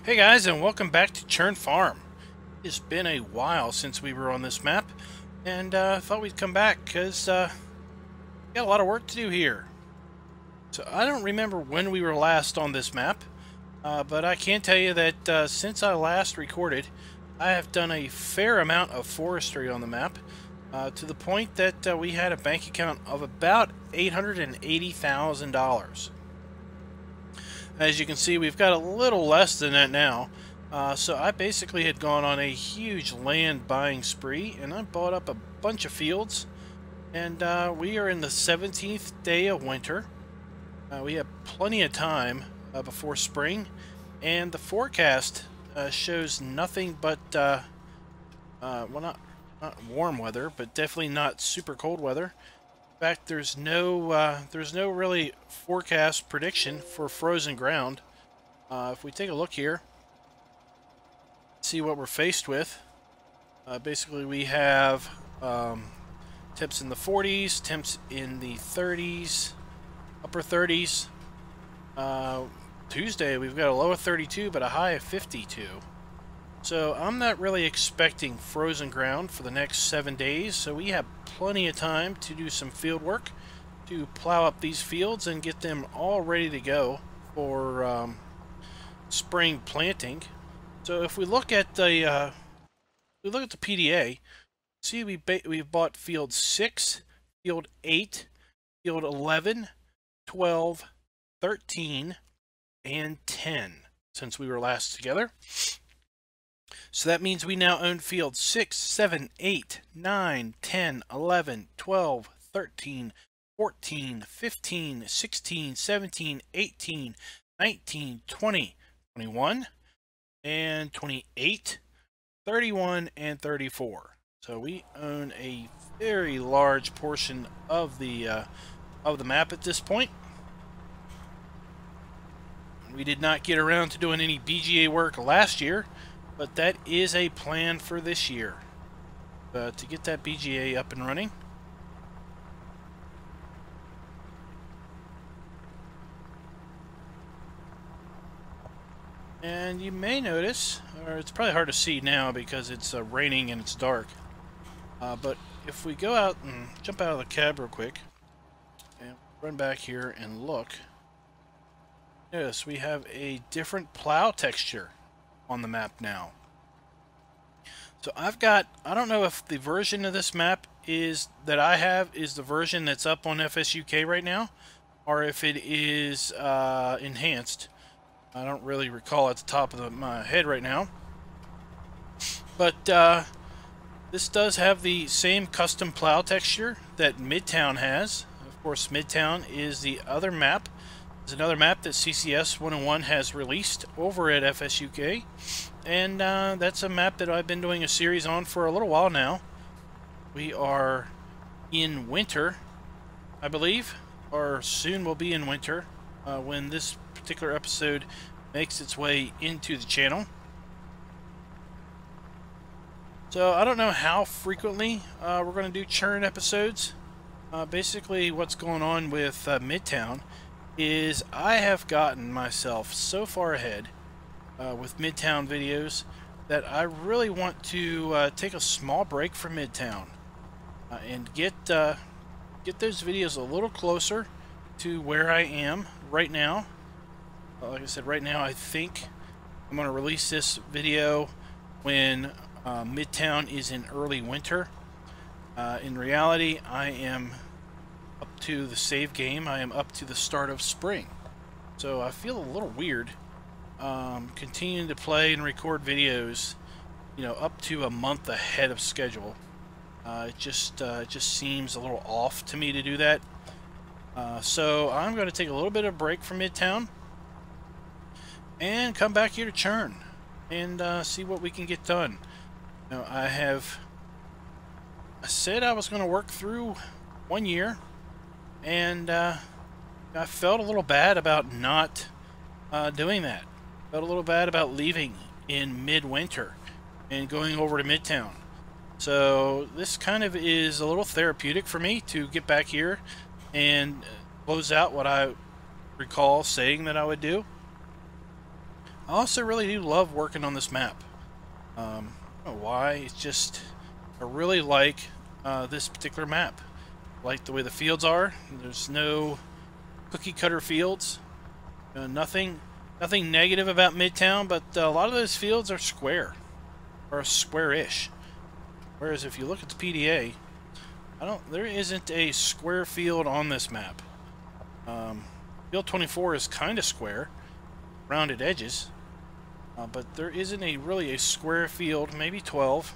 Hey guys, and welcome back to Churn Farm. It's been a while since we were on this map, and I thought we'd come back because we got a lot of work to do here. So I don't remember when we were last on this map, but I can tell you that since I last recorded, I have done a fair amount of forestry on the map, to the point that we had a bank account of about $880,000. As you can see, we've got a little less than that now. So I basically had gone on a huge land buying spree, and I bought up a bunch of fields. And we are in the 17th day of winter. We have plenty of time before spring, and the forecast shows nothing but, well, not warm weather, but definitely not super cold weather. In fact, there's no really forecast prediction for frozen ground. If we take a look here, see what we're faced with. Basically, we have temps in the 40s, temps in the 30s, upper 30s. Tuesday, we've got a low of 32, but a high of 52. So I'm not really expecting frozen ground for the next 7 days, so we have plenty of time to do some field work, to plow up these fields and get them all ready to go for spring planting. So if we look at the PDA, see we've bought field 6, field 8, field 11, 12, 13, and 10 since we were last together. So that means we now own fields 6, 7, 8, 9, 10, 11, 12, 13, 14, 15, 16, 17, 18, 19, 20, 21, and 28, 31, and 34. So we own a very large portion of the map at this point. We did not get around to doing any BGA work last year, but that is a plan for this year, to get that BGA up and running. And you may notice, or it's probably hard to see now because it's raining and it's dark, but if we go out and jump out of the cab real quick and run back here and look, notice we have a different plow texture on the map now. So I've got, I don't know if the version of this map that I have is the version that's up on FS UK right now, or if it is enhanced. I don't really recall at the top of my head right now. But this does have the same custom plow texture that Midtown has. Of course, Midtown is the other map. It's another map that CCS 101 has released over at FS UK, and that's a map that I've been doing a series on for a little while now. We are in winter, I believe, or soon will be in winter when this particular episode makes its way into the channel. So I don't know how frequently we're going to do churn episodes. Basically, what's going on with Midtown is I have gotten myself so far ahead with Midtown videos that I really want to take a small break from Midtown and get those videos a little closer to where I am right now. Like I said, right now I think I'm going to release this video when Midtown is in early winter. In reality, I am up to the save game. I am up to the start of spring. So I feel a little weird continuing to play and record videos, you know, up to a month ahead of schedule. It just seems a little off to me to do that. So I'm going to take a little bit of a break from Midtown and come back here to Churn and see what we can get done. Now, I said I was going to work through 1 year, and I felt a little bad about not doing that. Felt a little bad about leaving in midwinter and going over to Midtown. So this kind of is a little therapeutic for me to get back here and close out what I recall saying that I would do. I also really do love working on this map. I don't know why, it's just, I really like this particular map. I like the way the fields are. There's no cookie cutter fields. Nothing negative about Midtown, but a lot of those fields are square, or square-ish. Whereas if you look at the PDA, there isn't a square field on this map. Field 24 is kind of square, rounded edges, but there isn't really a square field. Maybe 12.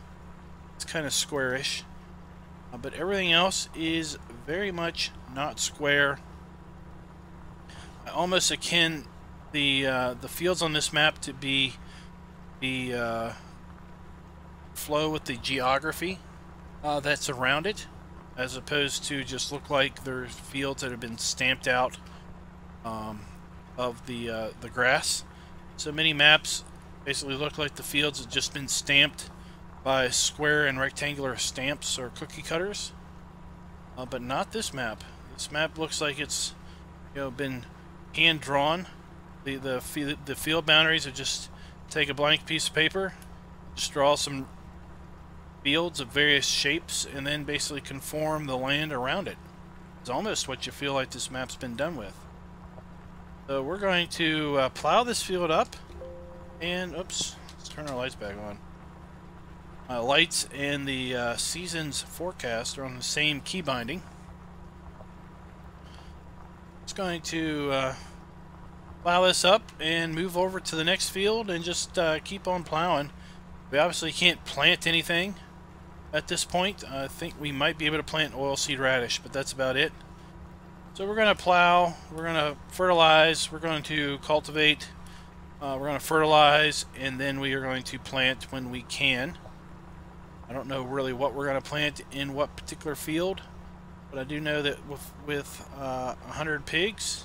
It's kind of squarish, but everything else is very much not square. I almost akin the fields on this map to be flow with the geography that's around it, as opposed to just look like there's fields that have been stamped out of the grass. So many maps basically look like the fields have just been stamped by square and rectangular stamps or cookie cutters, but not this map. This map looks like it's, been hand drawn. The field boundaries are just take a blank piece of paper, just draw some fields of various shapes, and then basically conform the land around it. It's almost what you feel like this map's been done with. So we're going to plow this field up, and oops, let's turn our lights back on. Lights and the season's forecast are on the same key binding. It's going to plow this up and move over to the next field and just keep on plowing. We obviously can't plant anything at this point. I think we might be able to plant oilseed radish, but that's about it. So we're going to plow, we're going to fertilize, we're going to cultivate, we're going to fertilize, and then we are going to plant when we can. I don't know really what we're going to plant in what particular field, but I do know that with 100 pigs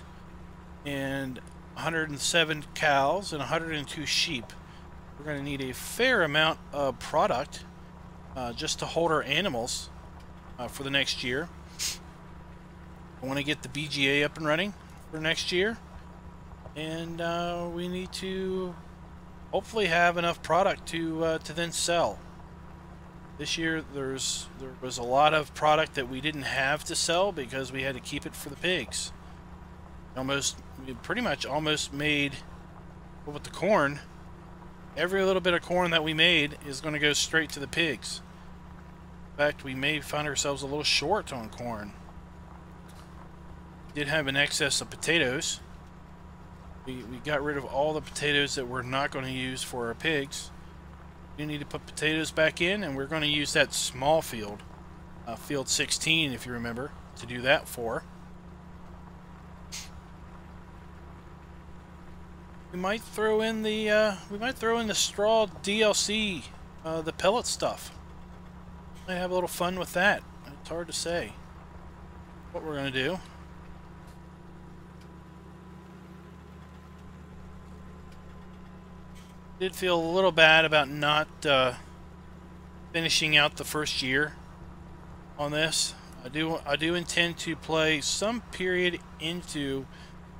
and 107 cows and 102 sheep, we're going to need a fair amount of product just to hold our animals for the next year. I want to get the BGA up and running for next year, and we need to hopefully have enough product to then sell. This year there was a lot of product that we didn't have to sell because we had to keep it for the pigs. We pretty much almost made, well, with the corn, every little bit of corn that we made is going to go straight to the pigs. In fact, we may find ourselves a little short on corn. We did have an excess of potatoes. We got rid of all the potatoes that we're not going to use for our pigs. We need to put potatoes back in, and we're going to use that small field, field 16, if you remember, to do that for. We might throw in the straw DLC, the pellet stuff. Might have a little fun with that. It's hard to say what we're going to do. Did feel a little bad about not finishing out the first year on this. I do intend to play some period into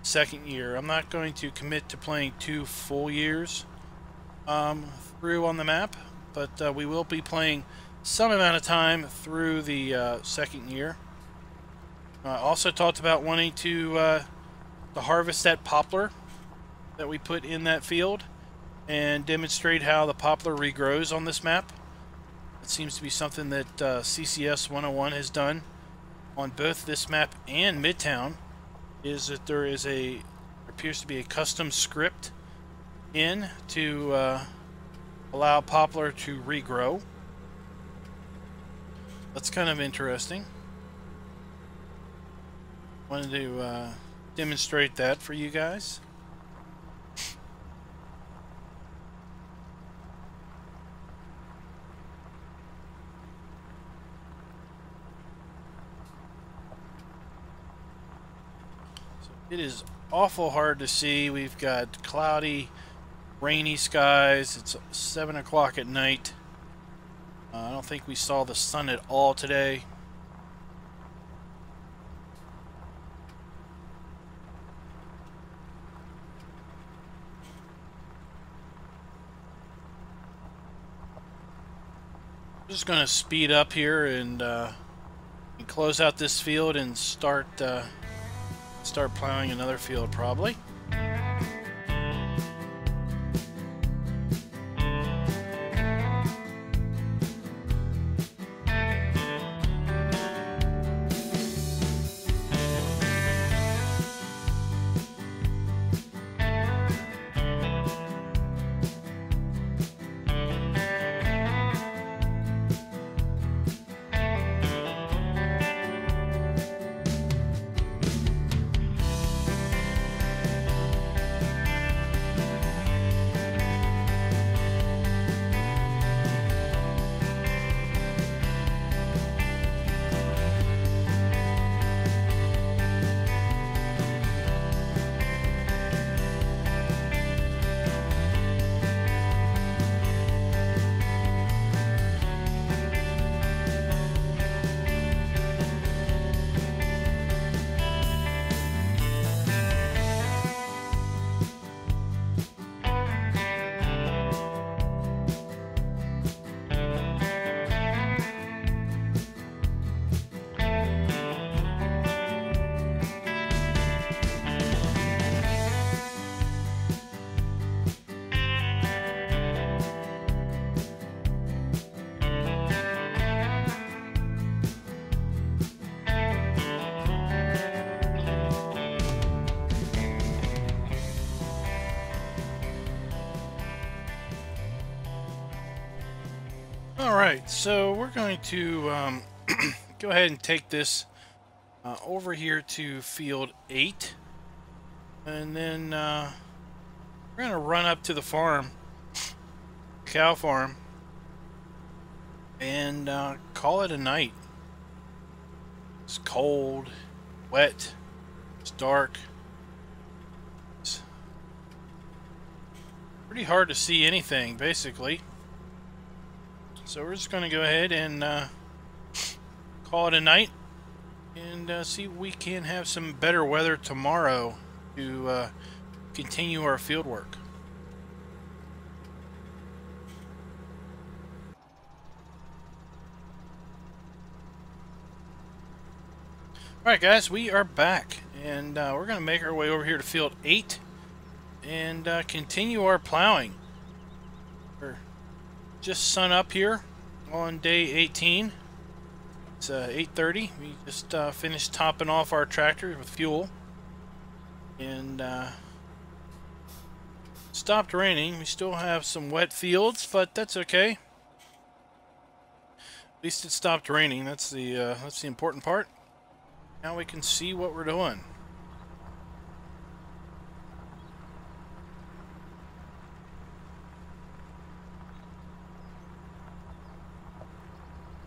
second year. I'm not going to commit to playing 2 full years through on the map, but we will be playing some amount of time through the second year. I also talked about wanting to harvest that poplar that we put in that field and demonstrate how the poplar regrows on this map. It seems to be something that CCS 101 has done on both this map and Midtown, is that there appears to be a custom script in to allow poplar to regrow. That's kind of interesting. Wanted to demonstrate that for you guys. It is awful hard to see. We've got cloudy, rainy skies. It's 7 o'clock at night. I don't think we saw the sun at all today. Just going to speed up here and close out this field and start plowing another field probably. Alright, so we're going to go ahead and take this over here to field 8, and then we're going to run up to the farm, cow farm, and call it a night. It's cold, wet, it's dark, it's pretty hard to see anything basically. So we're just going to go ahead and call it a night and see if we can have some better weather tomorrow to continue our field work. Alright guys, we are back and we're going to make our way over here to field 8 and continue our plowing. Just sun up here on day 18. It's 8:30. We just finished topping off our tractor with fuel, and stopped raining. We still have some wet fields, but that's okay. At least it stopped raining. That's the important part. Now we can see what we're doing.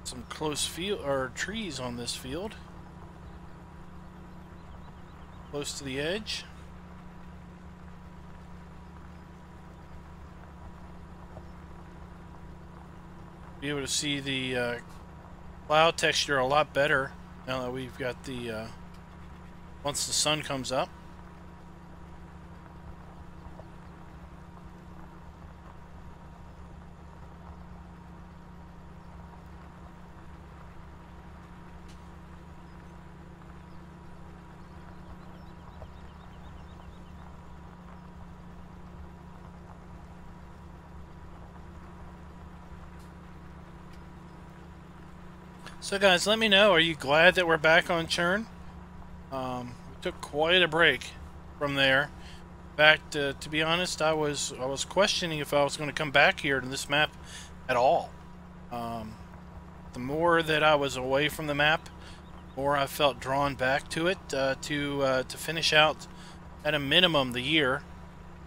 Some close field or trees on this field, close to the edge. Be able to see the cloud texture a lot better now that we've got the once the sun comes up. So guys, let me know, are you glad that we're back on Churn? We took quite a break from there. In fact, to be honest, I was questioning if I was going to come back here to this map at all. The more that I was away from the map, the more I felt drawn back to it to finish out at a minimum the year,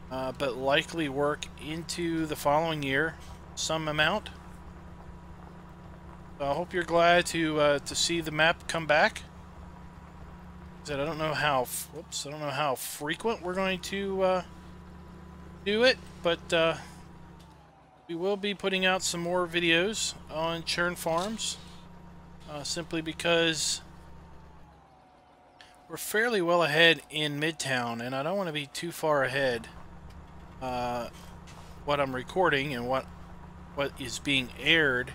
but likely work into the following year some amount. I hope you're glad to see the map come back. I don't know how frequent we're going to do it, but we will be putting out some more videos on Churn Farms, simply because we're fairly well ahead in Midtown, and I don't want to be too far ahead what I'm recording and what is being aired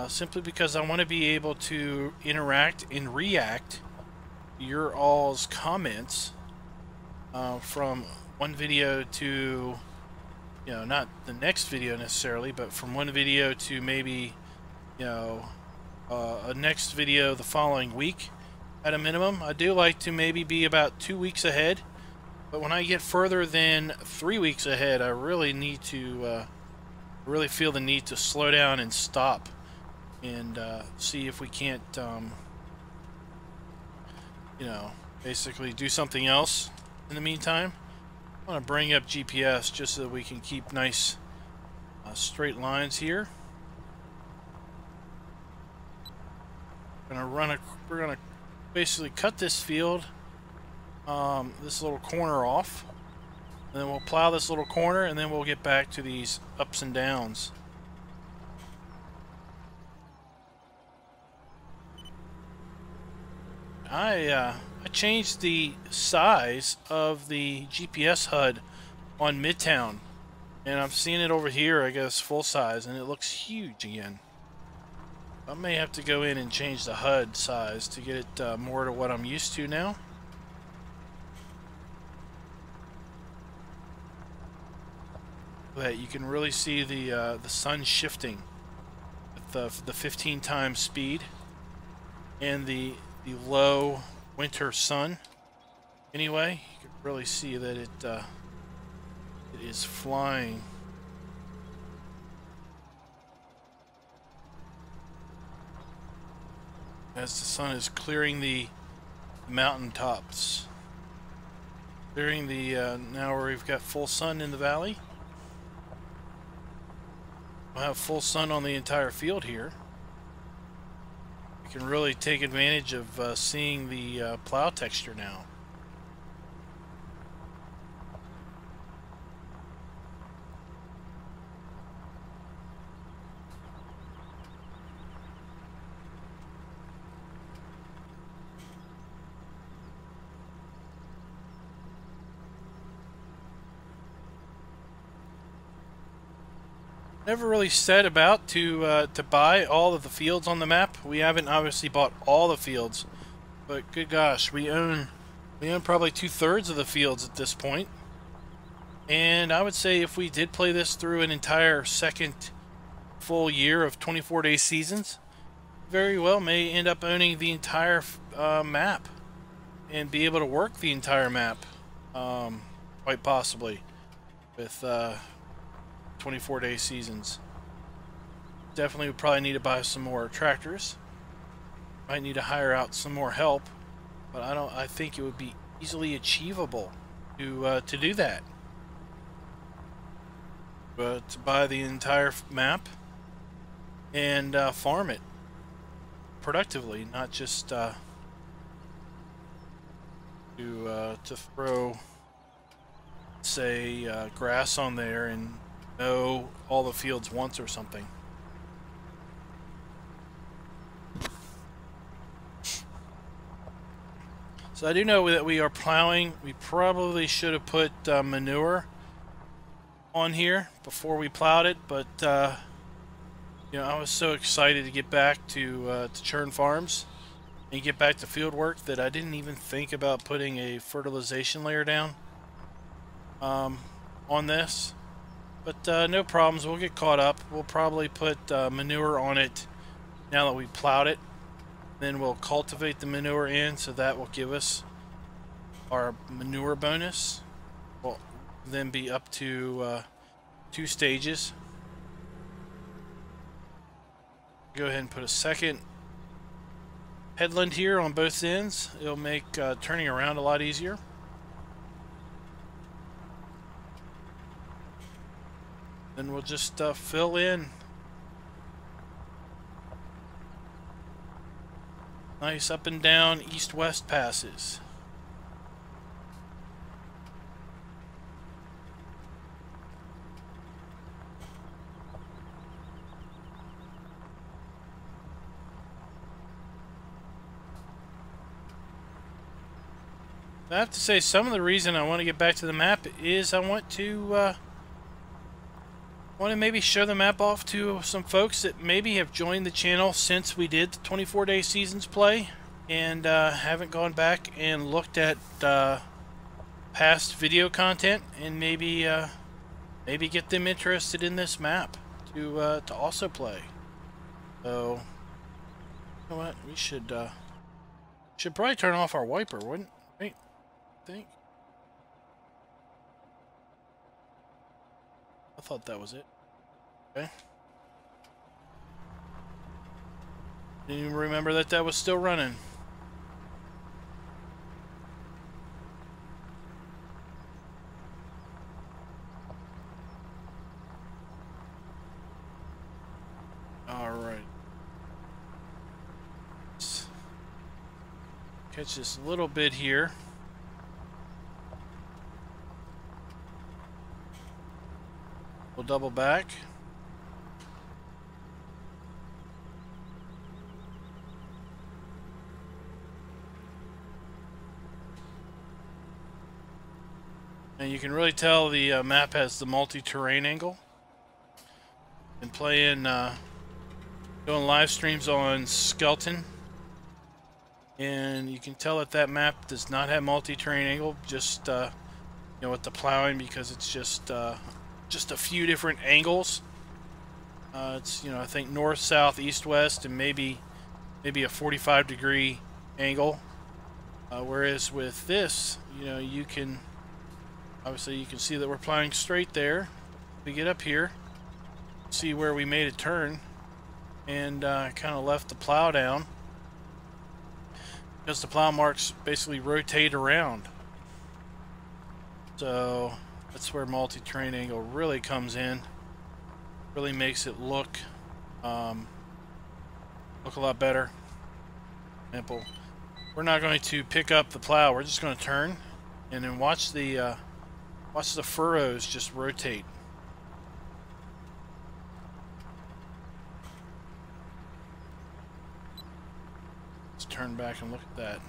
simply because I want to be able to interact and react to your all's comments from one video to, you know, not the next video necessarily, but from one video to maybe, you know, a next video the following week at a minimum. I do like to maybe be about 2 weeks ahead, but when I get further than 3 weeks ahead, I really need to really feel the need to slow down and stop and see if we can't you know, basically do something else in the meantime. I want to bring up GPS just so that we can keep nice straight lines here. We're gonna basically cut this field, this little corner off, and then we'll plow this little corner, and then we'll get back to these ups and downs. I changed the size of the GPS HUD on Midtown, and I'm seeing it over here, I guess full size, and it looks huge again. I may have to go in and change the HUD size to get it more to what I'm used to now. That you can really see the sun shifting with the 15 times speed and the low winter sun. Anyway, you can really see that it is flying. As the sun is clearing the mountaintops. Clearing the, now where we've got full sun in the valley. We'll have full sun on the entire field here. We can really take advantage of seeing the plow texture now. Never really set about to buy all of the fields on the map. We haven't obviously bought all the fields, but good gosh, we own probably 2/3 of the fields at this point. And I would say if we did play this through an entire second full year of 24-day seasons, very well may end up owning the entire map and be able to work the entire map, quite possibly, with 24-day seasons. Definitely would probably need to buy some more tractors. Might need to hire out some more help, but I think it would be easily achievable to do that. But to buy the entire map and farm it productively, not just to throw, say, grass on there and know all the fields once or something. So I do know that we are plowing. We probably should have put manure on here before we plowed it, but you know, I was so excited to get back to Churn Farms and get back to field work that I didn't even think about putting a fertilization layer down on this. But no problems, we'll get caught up. We'll probably put manure on it now that we plowed it. Then we'll cultivate the manure in, so that will give us our manure bonus. We'll then be up to 2 stages. Go ahead and put a second headland here on both ends. It'll make turning around a lot easier. Then we'll just fill in nice up and down east-west passes. I have to say, some of the reason I want to get back to the map is I want to want to maybe show the map off to some folks that maybe have joined the channel since we did the 24-day seasons play and haven't gone back and looked at past video content, and maybe maybe get them interested in this map to also play. So, you know what? We should probably turn off our wiper, wouldn't we? Think. I thought that was it. Okay. Didn't even remember that that was still running. All right. Let's catch this a little bit here. We'll double back. And you can really tell the map has the multi-terrain angle. Been playing, doing live streams on Skeleton, and you can tell that that map does not have multi-terrain angle. Just you know, with the plowing, because it's just a few different angles. It's, you know, I think north, south, east, west, and maybe a 45-degree angle. Whereas with this, you know, you can obviously you can see that we're plowing straight there. We get up here, see where we made a turn, and kind of left the plow down because the plow marks basically rotate around. So that's where multi-terrain angle really comes in. Really makes it look a lot better. Example, we're not going to pick up the plow. We're just going to turn and then watch the furrows just rotate. Let's turn back and look at that.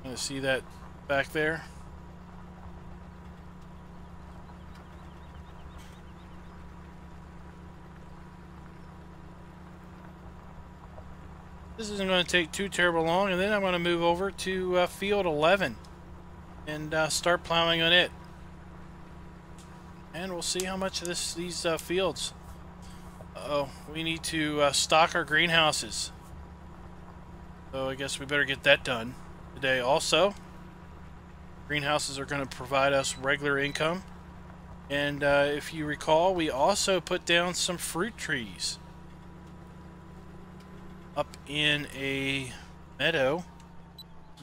You see that back there? This isn't going to take too terrible long, and then I'm going to move over to field 11 and start plowing on it. And we'll see how much of these fields. Uh-oh, we need to stock our greenhouses. So I guess we better get that done today also. Greenhouses are going to provide us regular income. And if you recall, we also put down some fruit trees up in a meadow.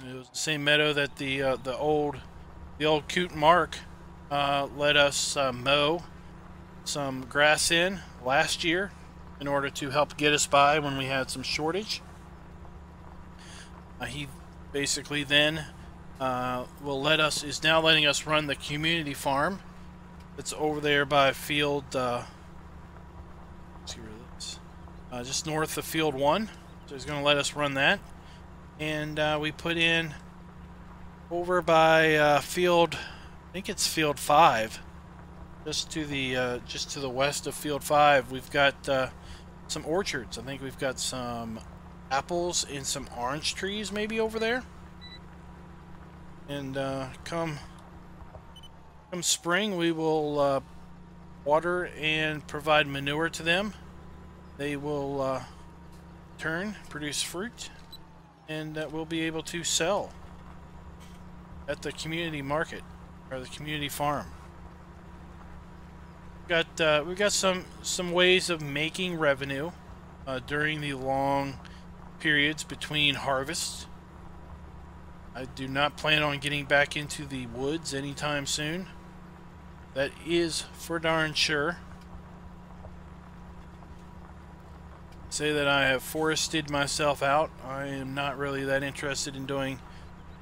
It was the same meadow that the old Coot Mark let us mow some grass in last year in order to help get us by when we had some shortage. He basically then is now letting us run the community farm that's over there by field. Let's see where it is. Just north of field 1. So he's going to let us run that, and we put in over by field, I think it's field 5, just to the west of field 5. We've got some orchards. I think we've got some apples and some orange trees maybe over there. And come spring, we will water and provide manure to them. They will produce fruit, and that we'll be able to sell at the community market or the community farm. We've got some ways of making revenue during the long periods between harvests. I do not plan on getting back into the woods anytime soon. That is for darn sure. Say that I have forested myself out. I am not really that interested in doing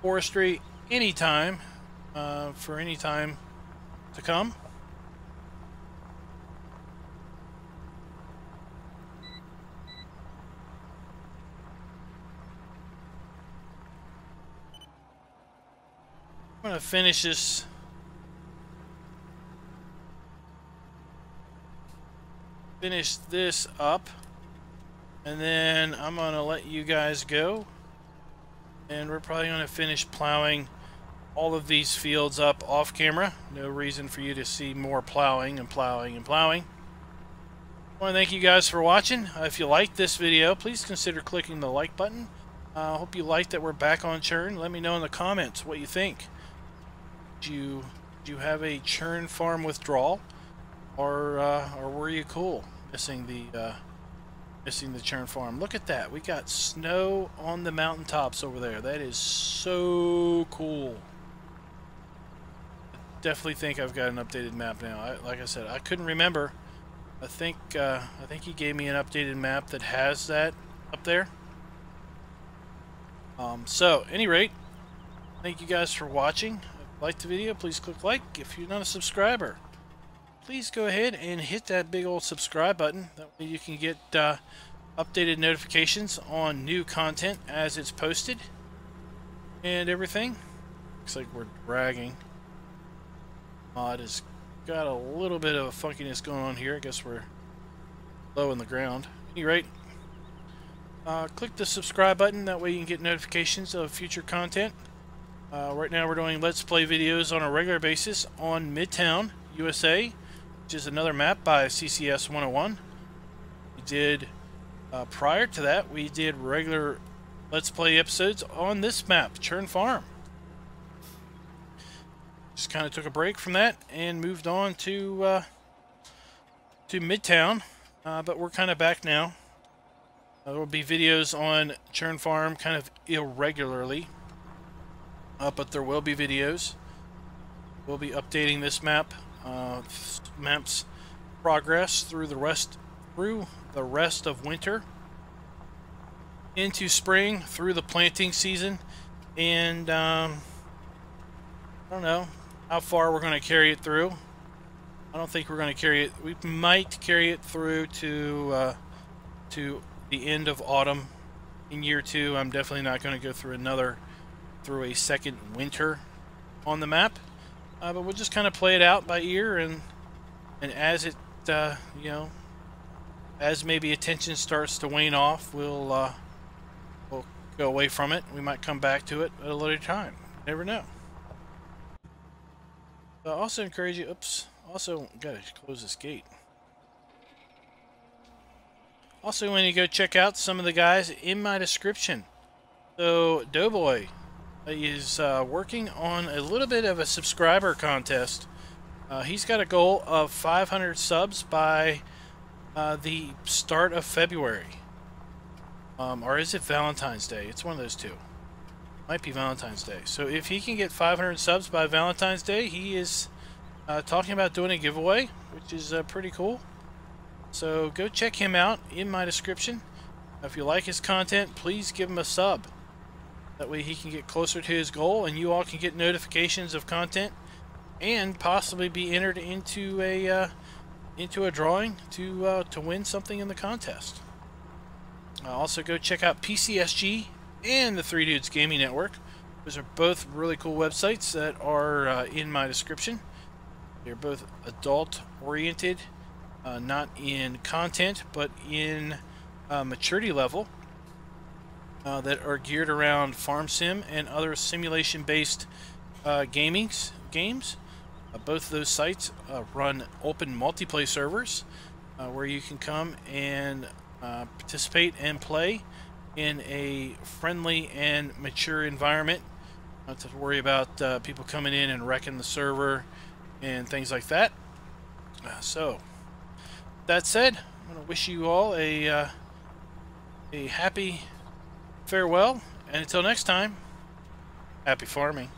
forestry anytime for any time to come. I'm going to finish this finish this up, and then I'm going to let you guys go. And we're probably going to finish plowing all of these fields up off camera. No reason for you to see more plowing and plowing and plowing. I want to thank you guys for watching. If you liked this video, please consider clicking the like button. I hope you liked that we're back on Churn. Let me know in the comments what you think. Do you have a Churn Farm withdrawal, or were you cool missing the Churn Farm? Look at that. We got snow on the mountaintops over there. That is so cool. I definitely think I've got an updated map now. Like I said, I couldn't remember. I think he gave me an updated map that has that up there. So, at any rate, thank you guys for watching. If you liked the video, please click like. If you're not a subscriber, please go ahead and hit that big old subscribe button. That way you can get updated notifications on new content as it's posted and everything. Looks like we're dragging. It has got a little bit of funkiness going on here. I guess we're low in the ground. At any rate, click the subscribe button. That way you can get notifications of future content. Right now we're doing Let's Play videos on a regular basis on Midtown, USA, which is another map by CCS 101. We did, prior to that, we did regular Let's Play episodes on this map, Churn Farm. Just kind of took a break from that and moved on to Midtown, but we're kind of back now. There will be videos on Churn Farm kind of irregularly, but there will be videos. We'll be updating this map's progress through the rest of winter, into spring, through the planting season, and I don't know how far we're going to carry it through. I don't think we're going to carry it. We might carry it through to the end of autumn in year 2. I'm definitely not going to go through a second winter on the map. But we'll just kind of play it out by ear, and as it you know, as maybe attention starts to wane off, we'll go away from it. We might come back to it at a later time. Never know. I also encourage you. Oops. Also, gotta close this gate. Also, when you go check out some of the guys in my description. So, Doughboy is working on a little bit of a subscriber contest. He's got a goal of 500 subs by the start of February. Or is it Valentine's Day? It's one of those two. Might be Valentine's Day. So if he can get 500 subs by Valentine's Day, he is talking about doing a giveaway, which is pretty cool. So go check him out in my description. If you like his content, please give him a sub. That way he can get closer to his goal, and you all can get notifications of content and possibly be entered into a drawing to win something in the contest. Also go check out PCSG and the Three Dudes Gaming Network. Those are both really cool websites that are in my description. They're both adult-oriented, not in content, but in maturity level, that are geared around farm sim and other simulation-based games. Both of those sites run open multiplayer servers where you can come and participate and play in a friendly and mature environment. Not to worry about people coming in and wrecking the server and things like that. So, that said, I'm going to wish you all a happy farewell, and until next time, happy farming.